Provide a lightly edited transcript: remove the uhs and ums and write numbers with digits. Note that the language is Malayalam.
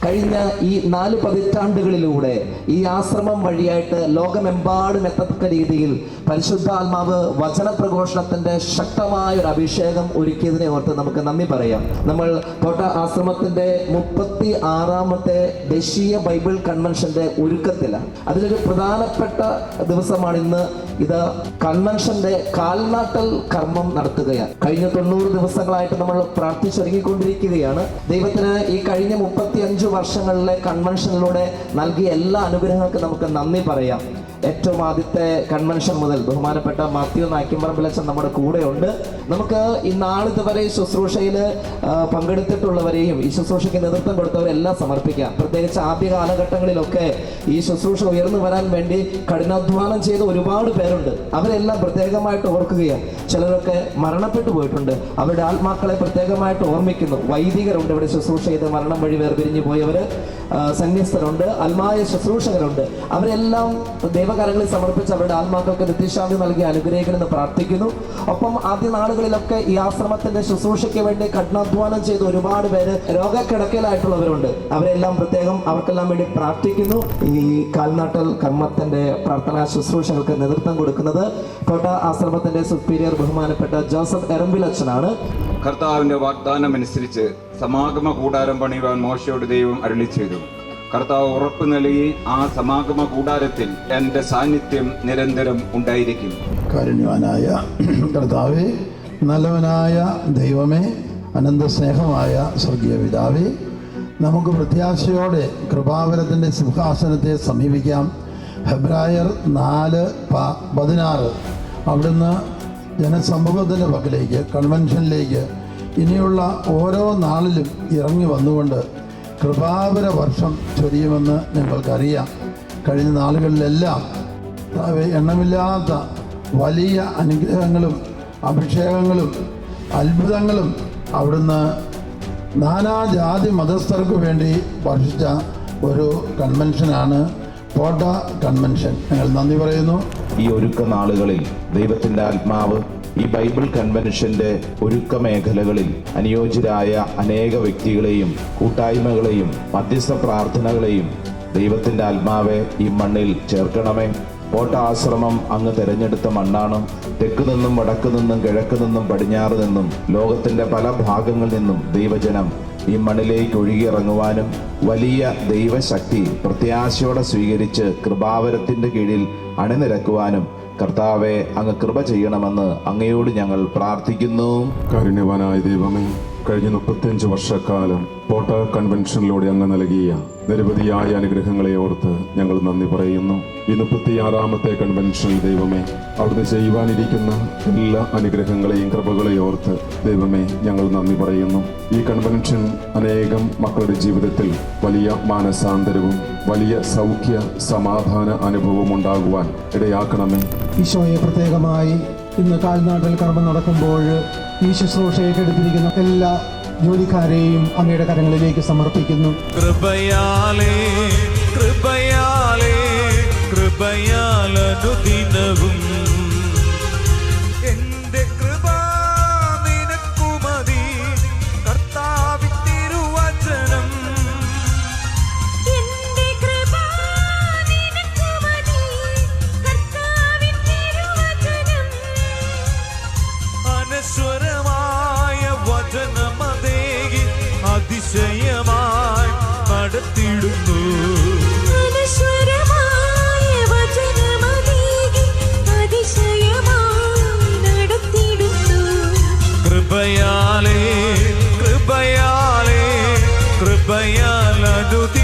കഴിഞ്ഞ ഈ 4 പതിറ്റാണ്ടുകളിലൂടെ ഈ ആശ്രമം വഴിയായിട്ട് ലോകമെമ്പാടും എത്തത്തക്ക രീതിയിൽ പരിശുദ്ധാത്മാവ് വചനപ്രഘോഷണത്തിന്റെ ശക്തമായ ഒരു അഭിഷേകം ഒരുക്കിയതിനെ ഓർത്ത് നമുക്ക് നന്ദി പറയാം. നമ്മൾ കോട്ട ആശ്രമത്തിന്റെ 36ാമത്തെ ദേശീയ ബൈബിൾ കൺവെൻഷന്റെ ഒരുക്കത്തിലാണ്. അതിലൊരു പ്രധാനപ്പെട്ട ദിവസമാണ് ഇന്ന്. ഇത് കൺവെൻഷന്റെ കാൽനാട്ടൽ കർമ്മം നടത്തുകയാണ്. കഴിഞ്ഞ 90 ദിവസങ്ങളായിട്ട് നമ്മൾ പ്രാർത്ഥിച്ചൊരുങ്ങിക്കൊണ്ടിരിക്കുകയാണ്. ദൈവത്തിന് ഈ കഴിഞ്ഞ 35 വർഷങ്ങളിലെ കൺവെൻഷനിലൂടെ നൽകിയ എല്ലാ അനുഗ്രഹങ്ങൾക്കും നമുക്ക് നന്ദി പറയാം. ഏറ്റവും ആദ്യത്തെ കൺവെൻഷൻ മുതൽ ബഹുമാനപ്പെട്ട മാത്യു നാക്കിമ്പറമ്പിലച്ചൻ നമ്മുടെ കൂടെയുണ്ട്. നമുക്ക് ഈ നാളിതുവരെ ശുശ്രൂഷയിൽ പങ്കെടുത്തിട്ടുള്ളവരെയും ഈ ശുശ്രൂഷയ്ക്ക് നേതൃത്വം കൊടുത്തവരെല്ലാം സമർപ്പിക്കാം. പ്രത്യേകിച്ച് ആദ്യ കാലഘട്ടങ്ങളിലൊക്കെ ഈ ശുശ്രൂഷ ഉയർന്നു വരാൻ വേണ്ടി കഠിനാധ്വാനം ചെയ്ത ഒരുപാട് പേരുണ്ട്. അവരെല്ലാം പ്രത്യേകമായിട്ട് ഓർക്കുകയാണ്. ചിലരൊക്കെ മരണപ്പെട്ടു പോയിട്ടുണ്ട്. അവരുടെ ആത്മാക്കളെ പ്രത്യേകമായിട്ട് ഓർമ്മിക്കുന്നു. വൈദികരുണ്ട്, ഇവിടെ ശുശ്രൂഷ ചെയ്ത് മരണം വഴി വേർപിരിഞ്ഞു പോയവർ, സന്യസ്തരുണ്ട്, ആത്മായ ശുശ്രൂഷകരുണ്ട്. അവരെല്ലാം ദൈവകരങ്ങളിൽ സമർപ്പിച്ച് അവരുടെ ആത്മാക്കൾക്ക് നിത്യശാന്തി നൽകി അനുഗ്രഹിക്കണമെന്ന് പ്രാർത്ഥിക്കുന്നു. ഒപ്പം ആദ്യ നാളുകളിലൊക്കെ ഈ ആശ്രമത്തിന്റെ ശുശ്രൂഷയ്ക്ക് വേണ്ടി കഠിനാധ്വാനം ചെയ്ത് ഒരുപാട് പേര് രോഗക്കിടക്കയിലായിട്ടുള്ളവരുണ്ട്. അവരെല്ലാം പ്രത്യേകം അവർക്കെല്ലാം വേണ്ടി പ്രാർത്ഥിക്കുന്നു. ഈ കാൽനാട്ടൽ കർമ്മത്തിന്റെ പ്രാർത്ഥനാ ശുശ്രൂഷകൾക്ക് നേതൃത്വം കൊടുക്കുന്നത് കോട്ട ആശ്രമത്തിന്റെ സുപ്പീരിയർ ബഹുമാനപ്പെട്ട ജോസഫ് എറമ്പിലച്ചനാണ്. കർത്താവിന്റെ വാഗ്ദാനം അനുസരിച്ച് സമാഗമ കൂടാരം പണിയുവാൻ മോശയോട് ദൈവം അരുളി ചെയ്തു. കർത്താവ് ഉറപ്പ് നൽകി, ആ സമാഗമ കൂടാരത്തിൽ എൻ്റെ സാന്നിധ്യം നിരന്തരം ഉണ്ടായിരിക്കും. കാരുണ്യവാനായ കർത്താവേ, നല്ലവനായ ദൈവമേ, അനന്ത സ്നേഹമായ സ്വർഗീയ പിതാവേ, നമുക്ക് പ്രത്യാശയോടെ കൃപാവരത്തിൻ്റെ സിംഹാസനത്തെ സമീപിക്കാം. ഹെബ്രായർ 4:16 അവിടുന്ന് ജനസമൂഹത്തിൻ്റെ പക്കലേക്ക്, കൺവെൻഷനിലേക്ക് ഇനിയുള്ള ഓരോ നാളിലും ഇറങ്ങി വന്നുകൊണ്ട് കൃപാവര വർഷം ചൊരിയുമെന്ന് ഞങ്ങൾക്കറിയാം. കഴിഞ്ഞ നാളുകളിലെല്ലാം എണ്ണമില്ലാത്ത വലിയ അനുഗ്രഹങ്ങളും അഭിഷേകങ്ങളും അത്ഭുതങ്ങളും അവിടുന്ന് നാനാജാതി മതസ്ഥർക്ക് വേണ്ടി വർഷിച്ച ഒരു കൺവെൻഷനാണ് കോട്ട കൺവെൻഷൻ. ഞങ്ങൾ നന്ദി പറയുന്നു. ഈ ഒരുക്ക നാളുകളിൽ ദൈവത്തിൻ്റെ ആത്മാവ് ഈ ബൈബിൾ കൺവെൻഷന്റെ ഒരുക്ക മേഖലകളിൽ അനുയോജ്യരായ അനേക വ്യക്തികളെയും കൂട്ടായ്മകളെയും മധ്യസ്ഥ പ്രാർത്ഥനകളെയും ദൈവത്തിൻ്റെ ആത്മാവെ ഈ മണ്ണിൽ ചേർക്കണമേ. കോട്ട ആശ്രമം അങ്ങ് തിരഞ്ഞെടുത്ത മണ്ണാണ്. തെക്ക് നിന്നും വടക്ക് നിന്നും കിഴക്ക് നിന്നും പടിഞ്ഞാറ് നിന്നും ലോകത്തിൻ്റെ പല ഭാഗങ്ങളിൽ നിന്നും ദൈവജനം ഈ മണ്ണിലേക്ക് ഒഴുകിയിറങ്ങുവാനും വലിയ ദൈവശക്തി പ്രത്യാശയോടെ സ്വീകരിച്ച് കൃപാവരത്തിൻ്റെ കീഴിൽ അണിനിരക്കുവാനും കർത്താവെ അങ്ങ് കൃപ ചെയ്യണമെന്ന് അങ്ങയോട് ഞങ്ങൾ പ്രാർത്ഥിക്കുന്നു. കാരുണ്യവാനായ ദൈവമേ, കഴിഞ്ഞ 35 വർഷക്കാലം കോട്ട കൺവെൻഷനിലൂടെ അങ്ങ് നൽകിയ നിരവധിയായ അനുഗ്രഹങ്ങളെ ഓർത്ത് ഞങ്ങൾ നന്ദി പറയുന്നു. ഈ 36ാമത്തെ കൺവെൻഷനിൽ ദൈവമേ, അവിടുന്ന് ചെയ്യുവാനിരിക്കുന്ന എല്ലാ അനുഗ്രഹങ്ങളെയും കൃപകളെയും ഓർത്ത് ദൈവമേ ഞങ്ങൾ നന്ദി പറയുന്നു. ഈ കൺവെൻഷൻ അനേകം മക്കളുടെ ജീവിതത്തിൽ വലിയ മാനസാന്തരവും വലിയ സൗഖ്യ സമാധാന അനുഭവവും ഉണ്ടാകുവാൻ ഇടയാക്കണമേ. ഈശോയെ പ്രത്യേകമായി ഇന്ന് കാൽനാട്ടിൽ കർമ്മം നടക്കുമ്പോൾ ഈ ശുശ്രൂഷയെ എടുത്തിരിക്കുന്ന എല്ലാ ജോലിക്കാരെയും അങ്ങയുടെ കരങ്ങളിലേക്ക് സമർപ്പിക്കുന്നു. കൃപയാലേ കൃപയാലേ കൃപയാലനുദിനവും എന്റെ കൃപ നിനക്കു മതി, കർത്താവിൻ തിരുവചനം. എന്റെ കൃപ നിനക്കു മതി, കർത്താവിൻ തിരുവചനം. അനശ്വരമായ വചനമതേകി അതിശയമായി നടത്തിടുന്നു. അനശ്വരമായ വചനമതേകി അതിശയമായി നടത്തിടുന്നു. കൃപയാലേ കൃപയാലേ കൃപയാലനുദിനവും